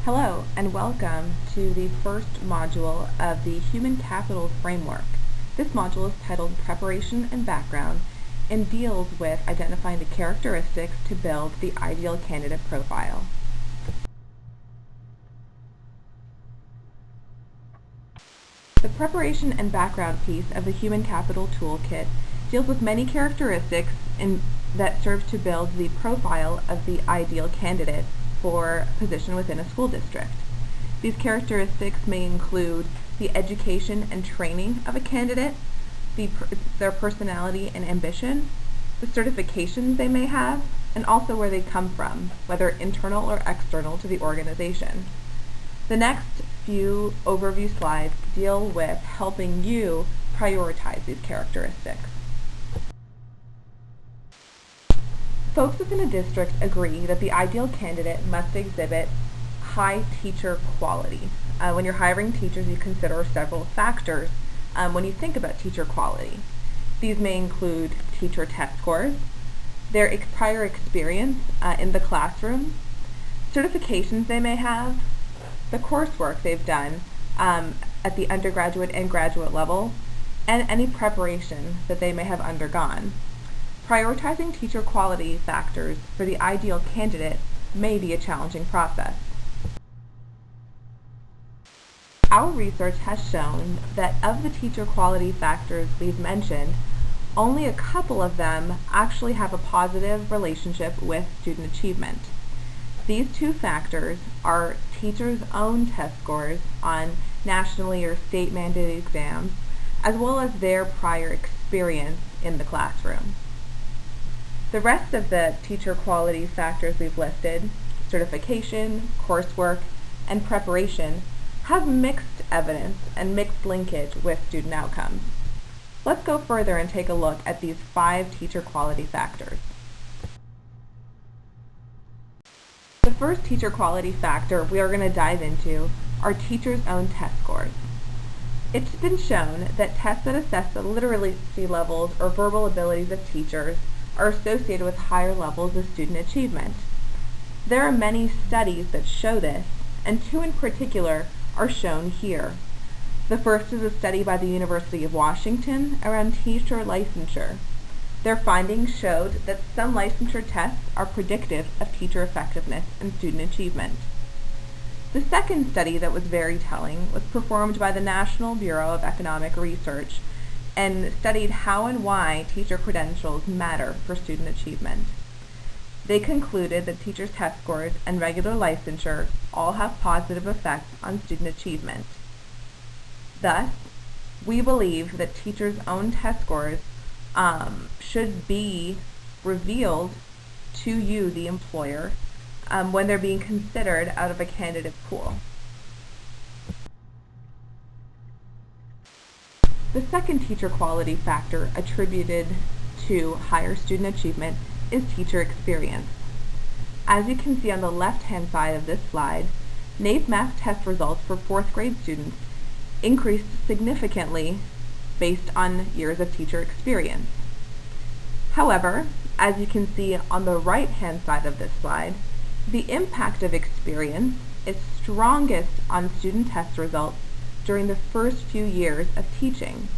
Hello, and welcome to the first module of the Human Capital Framework. This module is titled Preparation and Background and deals with identifying the characteristics to build the ideal candidate profile. The preparation and background piece of the Human Capital Toolkit deals with many characteristics that serve to build the profile of the ideal candidate for a position within a school district. These characteristics may include the education and training of a candidate, their personality and ambition, the certifications they may have, and also where they come from, whether internal or external to the organization. The next few overview slides deal with helping you prioritize these characteristics. Folks within a district agree that the ideal candidate must exhibit high teacher quality. When you're hiring teachers, you consider several factors when you think about teacher quality. These may include teacher test scores, their prior experience in the classroom, certifications they may have, the coursework they've done at the undergraduate and graduate level, and any preparation that they may have undergone. Prioritizing teacher quality factors for the ideal candidate may be a challenging process. Our research has shown that of the teacher quality factors we've mentioned, only a couple of them actually have a positive relationship with student achievement. These two factors are teachers' own test scores on nationally or state-mandated exams, as well as their prior experience in the classroom. The rest of the teacher quality factors we've listed, certification, coursework, and preparation, have mixed evidence and mixed linkage with student outcomes. Let's go further and take a look at these 5 teacher quality factors. The first teacher quality factor we are going to dive into are teachers' own test scores. It's been shown that tests that assess the literacy levels or verbal abilities of teachers are associated with higher levels of student achievement. There are many studies that show this, and 2 in particular are shown here. The first is a study by the University of Washington around teacher licensure. Their findings showed that some licensure tests are predictive of teacher effectiveness and student achievement. The second study that was very telling was performed by the National Bureau of Economic Research and studied how and why teacher credentials matter for student achievement. They concluded that teachers' test scores and regular licensure all have positive effects on student achievement. Thus, we believe that teachers' own test scores should be revealed to you, the employer, when they're being considered out of a candidate pool. The second teacher quality factor attributed to higher student achievement is teacher experience. As you can see on the left-hand side of this slide, NAEP math test results for 4th grade students increased significantly based on years of teacher experience. However, as you can see on the right-hand side of this slide, the impact of experience is strongest on student test results during the first few years of teaching.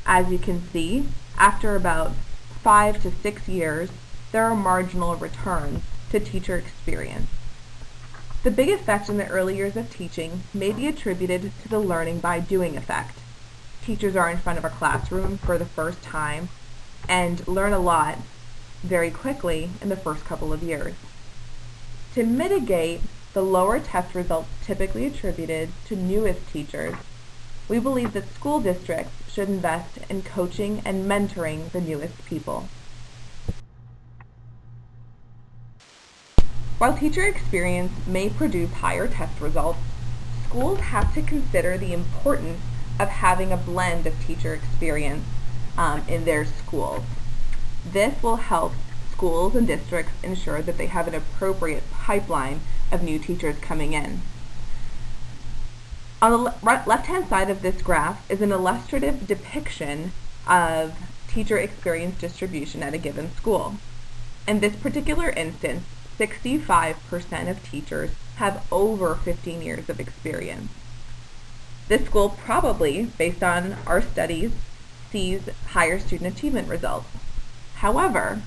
As you can see, after about 5 to 6 years, there are marginal returns to teacher experience. The big effect in the early years of teaching may be attributed to the learning by doing effect. Teachers are in front of a classroom for the first time and learn a lot very quickly in the first couple of years. To mitigate the lower test results typically attributed to newest teachers, we believe that school districts should invest in coaching and mentoring the newest people. While teacher experience may produce higher test results, schools have to consider the importance of having a blend of teacher experience in their schools. This will help schools and districts ensure that they have an appropriate pipeline of new teachers coming in. On the left-hand side of this graph is an illustrative depiction of teacher experience distribution at a given school. In this particular instance, 65% of teachers have over 15 years of experience. This school probably, based on our studies, sees higher student achievement results. However,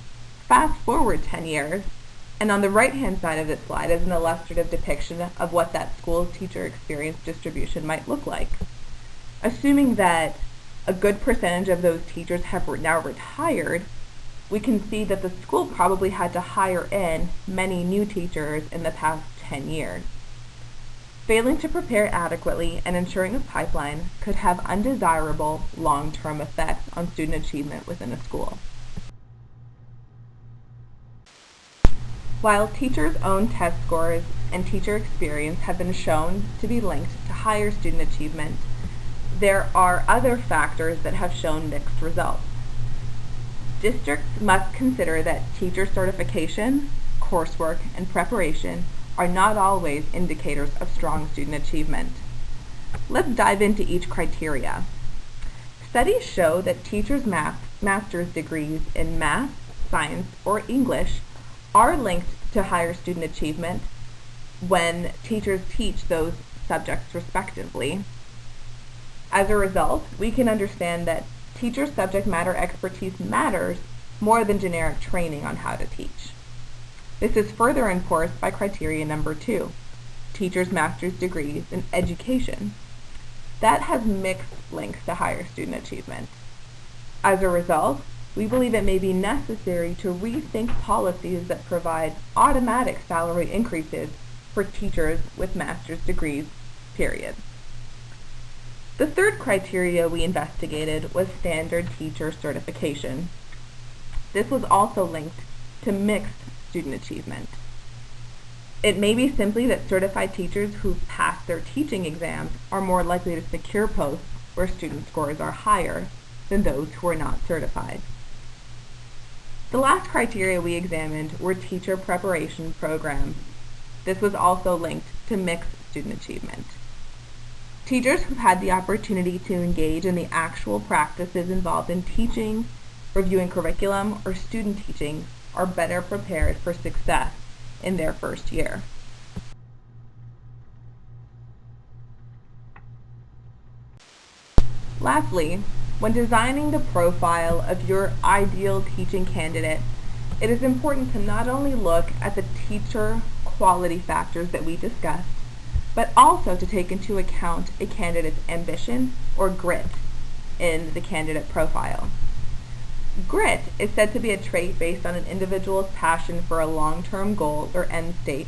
fast forward 10 years, and on the right-hand side of this slide is an illustrative depiction of what that school's teacher experience distribution might look like. Assuming that a good percentage of those teachers have now retired, we can see that the school probably had to hire in many new teachers in the past 10 years. Failing to prepare adequately and ensuring a pipeline could have undesirable long-term effects on student achievement within a school. While teachers' own test scores and teacher experience have been shown to be linked to higher student achievement, there are other factors that have shown mixed results. Districts must consider that teacher certification, coursework, and preparation are not always indicators of strong student achievement. Let's dive into each criteria. Studies show that teachers' master's degrees in math, science, or English are linked to higher student achievement when teachers teach those subjects respectively. As a result, we can understand that teacher subject matter expertise matters more than generic training on how to teach. This is further enforced by criteria number 2, teachers' master's degrees in education. That has mixed links to higher student achievement. As a result, we believe it may be necessary to rethink policies that provide automatic salary increases for teachers with master's degrees, period. The third criteria we investigated was standard teacher certification. This was also linked to mixed student achievement. It may be simply that certified teachers who pass their teaching exams are more likely to secure posts where student scores are higher than those who are not certified. The last criteria we examined were teacher preparation programs. This was also linked to mixed student achievement. Teachers who've had the opportunity to engage in the actual practices involved in teaching, reviewing curriculum, or student teaching are better prepared for success in their first year. Lastly, when designing the profile of your ideal teaching candidate, it is important to not only look at the teacher quality factors that we discussed, but also to take into account a candidate's ambition or grit in the candidate profile. Grit is said to be a trait based on an individual's passion for a long-term goal or end state,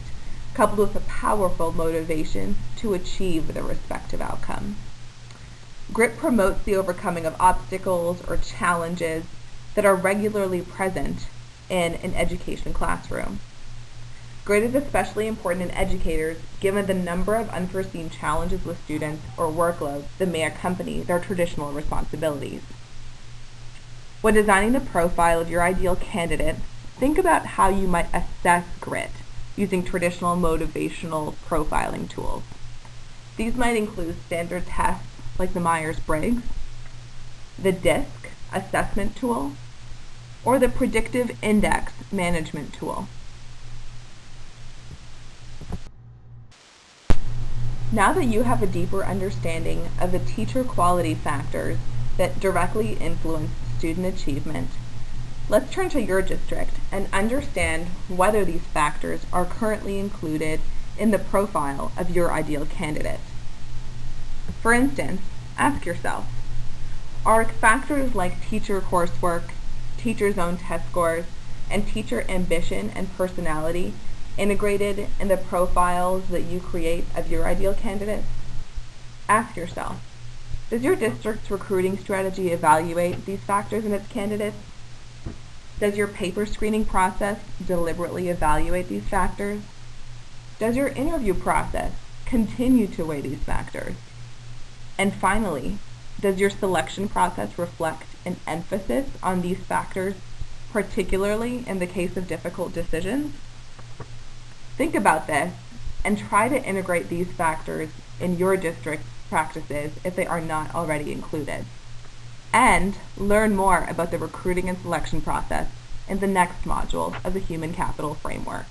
coupled with a powerful motivation to achieve the respective outcome. Grit promotes the overcoming of obstacles or challenges that are regularly present in an education classroom. Grit is especially important in educators given the number of unforeseen challenges with students or workloads that may accompany their traditional responsibilities. When designing the profile of your ideal candidate, think about how you might assess grit using traditional motivational profiling tools. These might include standard tests like the Myers-Briggs, the DISC assessment tool, or the predictive index management tool. Now that you have a deeper understanding of the teacher quality factors that directly influence student achievement, let's turn to your district and understand whether these factors are currently included in the profile of your ideal candidate. For instance, ask yourself, are factors like teacher coursework, teacher's own test scores, and teacher ambition and personality integrated in the profiles that you create of your ideal candidate? Ask yourself, does your district's recruiting strategy evaluate these factors in its candidates? Does your paper screening process deliberately evaluate these factors? Does your interview process continue to weigh these factors? And finally, does your selection process reflect an emphasis on these factors, particularly in the case of difficult decisions? Think about this and try to integrate these factors in your district's practices if they are not already included. And learn more about the recruiting and selection process in the next module of the Human Capital Framework.